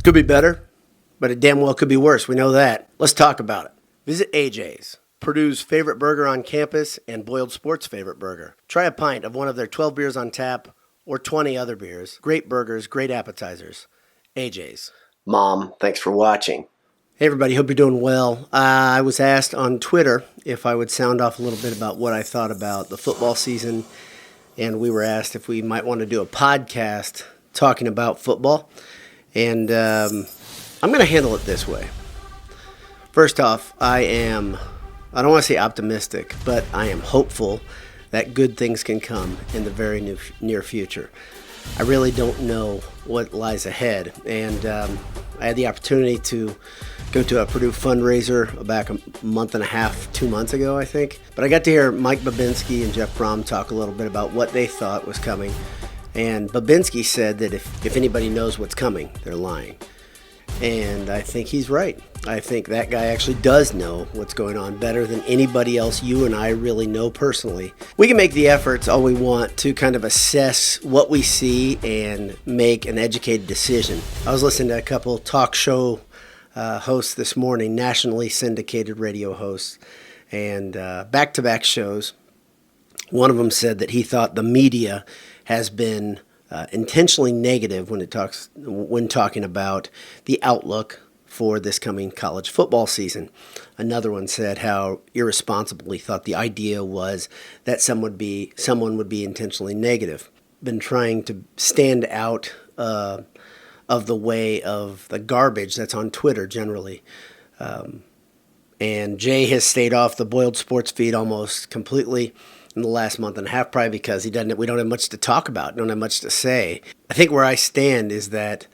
Could be better, but it damn well could be worse. We know that. Let's talk about it. Visit AJ's, Purdue's favorite burger on campus and Boiled Sports' favorite burger. Try a pint of one of their 12 beers on tap or 20 other beers. Great burgers, great appetizers. AJ's. Mom, thanks for watching. Hey everybody, hope you're doing well. I was asked on Twitter if I would sound off a little bit about what I thought about the football season, and we were asked if we might want to do a podcast talking about football. And I'm going to handle it this way. First off, I don't want to say optimistic, but I am hopeful that good things can come in the very near future. I really don't know what lies ahead. And I had the opportunity to go to a Purdue fundraiser back a month and a half, 2 months ago, I think. But I got to hear Mike Babinski and Jeff Brom talk a little bit about what they thought was coming. And Babinski said that if anybody knows what's coming, they're lying. And I think he's right. I think that guy actually does know what's going on better than anybody else you and I really know personally. We can make the efforts all we want to kind of assess what we see and make an educated decision. I was listening to a couple talk show hosts this morning, nationally syndicated radio hosts, and back-to-back shows. One of them said that he thought the media has been intentionally negative when talking about the outlook for this coming college football season. Another one said how irresponsible he thought the idea was that someone would be intentionally negative. Been trying to stand out of the way of the garbage that's on Twitter generally. And Jay has stayed off the Boiled Sports feed almost completely in the last month and a half, probably because we don't have much to talk about, don't have much to say. I think where I stand is that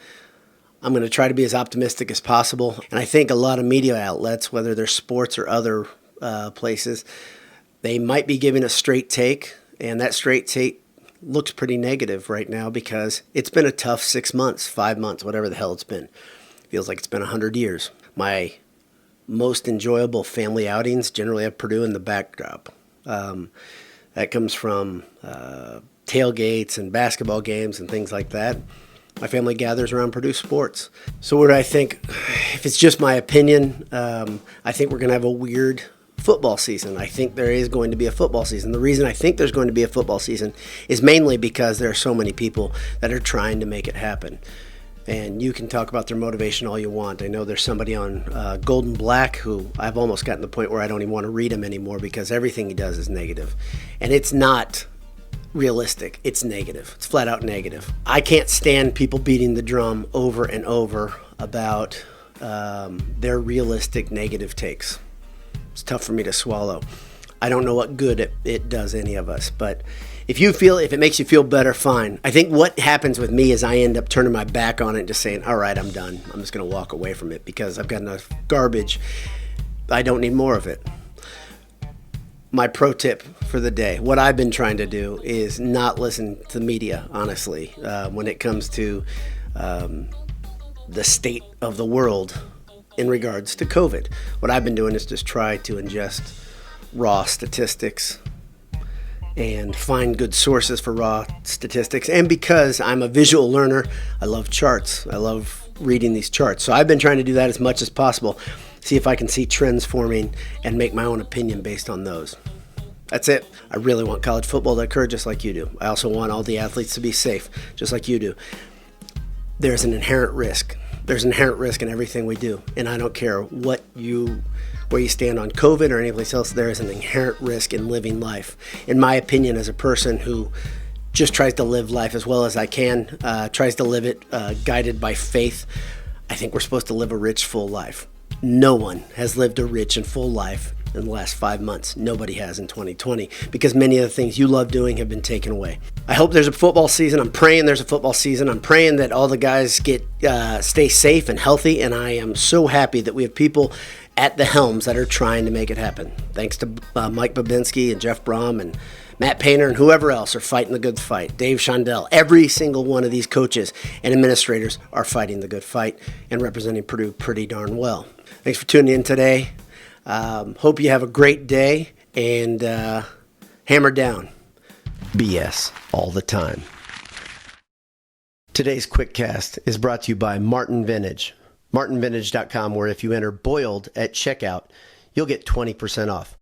I'm going to try to be as optimistic as possible. And I think a lot of media outlets, whether they're sports or other places, they might be giving a straight take, and that straight take looks pretty negative right now because it's been a tough 6 months, 5 months, whatever the hell it's been. Feels like it's been 100 years. My most enjoyable family outings generally have Purdue in the backdrop. That comes from tailgates and basketball games and things like that. My family gathers around Purdue sports. So what do I think? If it's just my opinion, I think we're going to have a weird football season. I think there is going to be a football season. The reason I think there's going to be a football season is mainly because there are so many people that are trying to make it happen. And you can talk about their motivation all you want. I know there's somebody on Golden Black who I've almost gotten to the point where I don't even want to read him anymore because everything he does is negative. And it's not realistic. It's negative. It's flat out negative. I can't stand people beating the drum over and over about their realistic negative takes. It's tough for me to swallow. I don't know what good it does any of us, but if it makes you feel better, fine. I think what happens with me is I end up turning my back on it and just saying, all right, I'm done. I'm just going to walk away from it because I've got enough garbage. I don't need more of it. My pro tip for the day, what I've been trying to do is not listen to the media, honestly, when it comes to the state of the world in regards to COVID. What I've been doing is just try to ingest raw statistics and find good sources for raw statistics. And because I'm a visual learner, I love charts. I love reading these charts. So I've been trying to do that as much as possible, see if I can see trends forming and make my own opinion based on those. That's it. I really want college football to occur just like you do. I also want all the athletes to be safe just like you do. There's an inherent risk. There's inherent risk in everything we do. And I don't care where you stand on COVID or anyplace else, there is an inherent risk in living life. In my opinion, as a person who just tries to live life as well as I can, tries to live it guided by faith, I think we're supposed to live a rich, full life. No one has lived a rich and full life in the last 5 months. Nobody has in 2020 because many of the things you love doing have been taken away. I hope there's a football season. I'm praying there's a football season. I'm praying that all the guys stay safe and healthy, and I am so happy that we have people at the helms that are trying to make it happen. Thanks to Mike Babinski and Jeff Brom and Matt Painter and whoever else are fighting the good fight. Dave Shondell. Every single one of these coaches and administrators are fighting the good fight and representing Purdue pretty darn well. Thanks for tuning in today. Hope you have a great day, and hammer down BS all the time. Today's Quickcast is brought to you by Martin Vintage. MartinVintage.com, where if you enter Boiled at checkout, you'll get 20% off.